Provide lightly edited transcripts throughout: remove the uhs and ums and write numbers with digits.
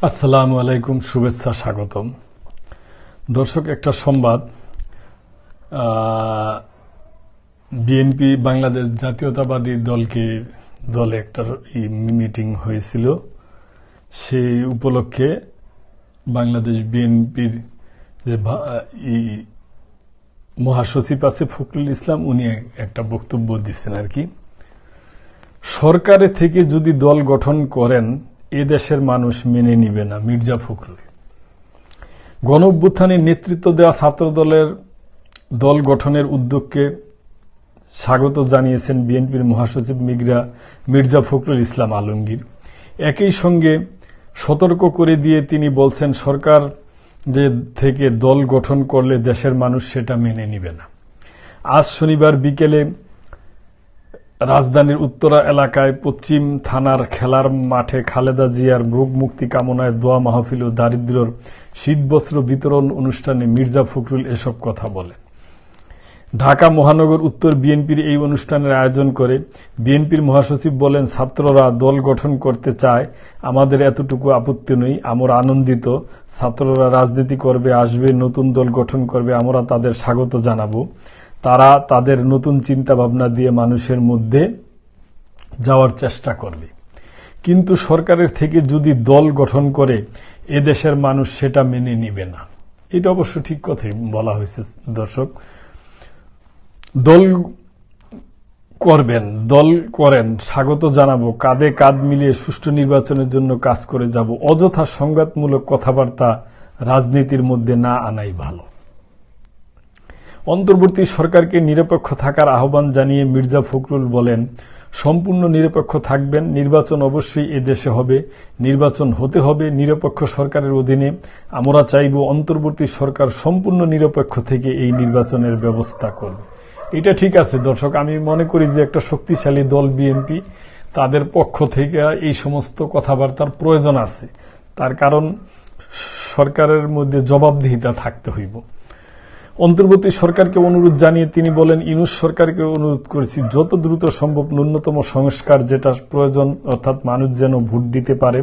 আসসালামু আলাইকুম, শুভেচ্ছা, স্বাগতম। দর্শক, একটা সংবাদ, বিএনপি বাংলাদেশ জাতীয়তাবাদী দলে একটা মিটিং হয়েছিল। সেই উপলক্ষে বাংলাদেশ বিএনপির যে মহাসচিব আছে ফখরুল ইসলাম, উনি একটা বক্তব্য দিচ্ছেন আর কি। সরকারে থেকে যদি দল গঠন করেন এ দেশের মানুষ মেনে নিবে না। মির্জা ফখরুল গণঅভ্যুত্থানে নেতৃত্ব দেওয়া ছাত্র দলের দল গঠনের উদ্যোগকে স্বাগত জানিয়েছেন বিএনপির মহাসচিব মির্জা ফখরুল ইসলাম আলমগীর। একই সঙ্গে সতর্ক করে দিয়ে তিনি বলছেন, সরকার থেকে দল গঠন করলে দেশের মানুষ সেটা মেনে নিবে না। আজ শনিবার বিকেলে রাজধানীর উত্তরা এলাকায় পশ্চিম থানার খেলার মাঠে খালেদা জিয়ার রোগ মুক্তি কামনায় দোয়া মাহফিল ও দারিদ্র্যের শীতবস্ত্র বিতরণ অনুষ্ঠানে মির্জা ফখরুল এসব কথা বলেন। ঢাকা মহানগর উত্তর বিএনপির এই অনুষ্ঠানের আয়োজন করে বিএনপির মহাসচিব বলেন, ছাত্ররা দল গঠন করতে চায়, আমাদের এতটুকু আপত্তি নেই, আমরা আনন্দিত। ছাত্ররা রাজনীতি করবে, আসবে, নতুন দল গঠন করবে, আমরা তাদের স্বাগত জানাবো। তারা তাদের নতুন চিন্তা ভাবনা দিয়ে মানুষের মধ্যে যাওয়ার চেষ্টা করবে, কিন্তু সরকারের থেকে যদি দল গঠন করে এদেশের মানুষ সেটা মেনে নিবে না। এটা অবশ্য ঠিক কথাই বলা হয়েছে। দর্শক, দল করবেন, দল করেন, স্বাগত জানাবো, কাঁধে কাঁধ মিলিয়ে সুষ্ঠু নির্বাচনের জন্য কাজ করে যাব। অযথা সংঘাতমূলক কথাবার্তা রাজনীতির মধ্যে না আনাই ভালো। অন্তর্বর্তী সরকারকে নিরপেক্ষ থাকার আহ্বান জানিয়ে মির্জা ফখরুল বলেন, সম্পূর্ণ নিরপেক্ষ থাকবেন, নির্বাচন অবশ্যই এদেশে হবে, নির্বাচন হতে হবে নিরপেক্ষ সরকারের অধীনে। আমরা চাইব অন্তর্বর্তী সরকার সম্পূর্ণ নিরপেক্ষ থেকে এই নির্বাচনের ব্যবস্থা করবে। এটা ঠিক আছে দর্শক, আমি মনে করি যে একটা শক্তিশালী দল বিএনপি, তাদের পক্ষ থেকে এই সমস্ত কথাবার্তার প্রয়োজন আছে। তার কারণ সরকারের মধ্যে জবাবদিহিতা থাকতে হইব। অন্তর্বর্তী সরকারকে অনুরোধ জানিয়ে তিনি বলেন, ইউনূস সরকারকে অনুরোধ করেছি যত দ্রুত সম্ভব ন্যূনতম সংস্কার যেটা প্রয়োজন, অর্থাৎ মানুষ যেন ভোট দিতে পারে,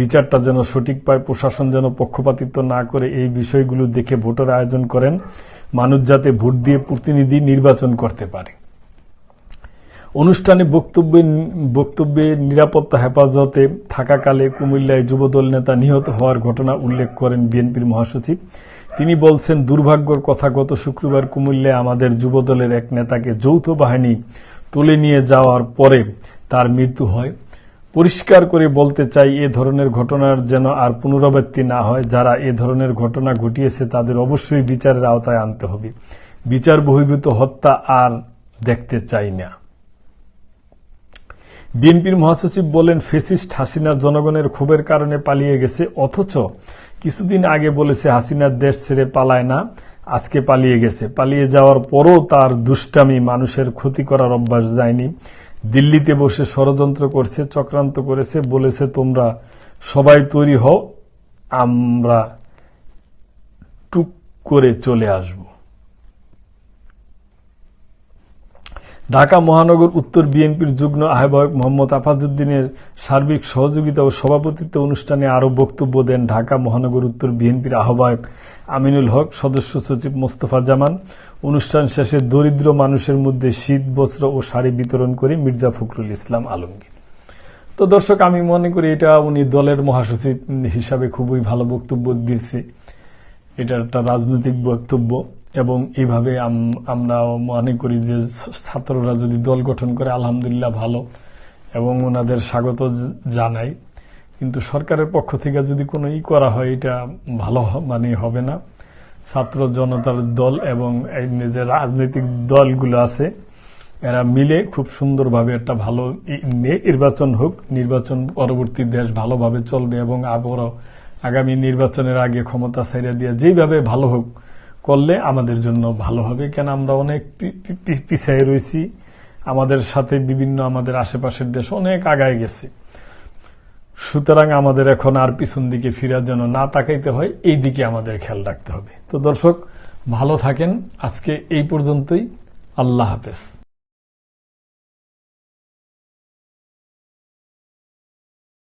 বিচারটা যেন সঠিক পায়, প্রশাসন যেন পক্ষপাতিত্ব না করে এই বিষয়গুলো দেখে ভোটের আয়োজন করেন, মানুষ যাতে ভোট দিয়ে প্রতিনিধি নির্বাচন করতে পারে। অনুষ্ঠানে বক্তব্যে নিরাপত্তা হেফাজতে থাকাকালে কুমিল্লায় যুবদল নেতা নিহত হওয়ার ঘটনা উল্লেখ করেন বিএনপির মহাসচিব। তিনি বলছেন, দুর্ভাগ্যের কথা, গত শুক্রবার কুমিল্লায় আমাদের যুবদলের এক নেতাকে যৌথ বাহিনী তুলে নিয়ে যাওয়ার পরে তার মৃত্যু হয়। পরিষ্কার করে বলতে চাই, এ ধরনের ঘটনার যেন আর পুনরাবৃত্তি না হয়। যারা এ ধরনের ঘটনা ঘটিয়েছে তাদের অবশ্যই বিচারের আওতায় আনতে হবে। বিচার বহির্ভূত হত্যা আর দেখতে চাই না। বিএনপির মহাসচিব বলেন, ফ্যাসিস্ট হাসিনা জনগণের ক্ষোভের কারণে পালিয়ে গেছে, অথচ কিছুদিন আগে বলেছে হাসিনা দেশ ছেড়ে পালায় না, আজকে পালিয়ে গেছে। পালিয়ে যাওয়ার পরও তার দুষ্টামি, মানুষের ক্ষতি করার অভ্যাস যায়নি। দিল্লিতে বসে ষড়যন্ত্র করছে, চক্রান্ত করেছে, বলেছে তোমরা সবাই তৈরি হও, আমরা টুক করে চলে আসব। ঢাকা মহানগর উত্তর বিএনপির যুগ্ম আহ্বায়ক মোহাম্মদ আফাজউদ্দিনের সার্বিক সহযোগিতা ও সভাপতিত্বে অনুষ্ঠানে আরও বক্তব্য দেন ঢাকা মহানগর উত্তর বিএনপির আহ্বায়ক আমিনুল হক, সদস্য সচিব মোস্তফা জামান। অনুষ্ঠান শেষে দরিদ্র মানুষের মধ্যে শীত বস্ত্র ও শাড়ি বিতরণ করে মির্জা ফখরুল ইসলাম আলমগীর। তো দর্শক, আমি মনে করি এটা উনি দলের মহাসচিব হিসাবে খুবই ভালো বক্তব্য দিয়েছে। এটা একটা রাজনৈতিক বক্তব্য এবং এইভাবে আমরা মনে করি যে ছাত্ররা যদি দল গঠন করে আলহামদুলিল্লাহ ভালো, এবং ওনাদের স্বাগত জানাই। কিন্তু সরকারের পক্ষ থেকে যদি কোনো করা হয় এটা ভালো হবে না। ছাত্র জনতার দল এবং যে রাজনৈতিক দলগুলো আছে এরা মিলে খুব সুন্দরভাবে একটা ভালো নির্বাচন হোক, নির্বাচন পরবর্তী দেশ ভালোভাবে চলবে এবং আবারও আগামী নির্বাচনের আগে ক্ষমতা ছেড়ে দিয়ে যেভাবে ভালো হোক করলে আমাদের জন্য ভালো হবে। কেন আমরা অনেক পিছিয়ে রয়েছি, আমাদের সাথে বিভিন্ন আমাদের আশেপাশের দেশ অনেক আগায় গেছে। সুতরাং আমাদের এখন আর পিছন দিকে ফিরার জন্য না তাকাইতে হয়, এই দিকে আমাদের খেয়াল রাখতে হবে। তো দর্শক, ভালো থাকেন। আজকে এই পর্যন্তই। আল্লাহ হাফেজ।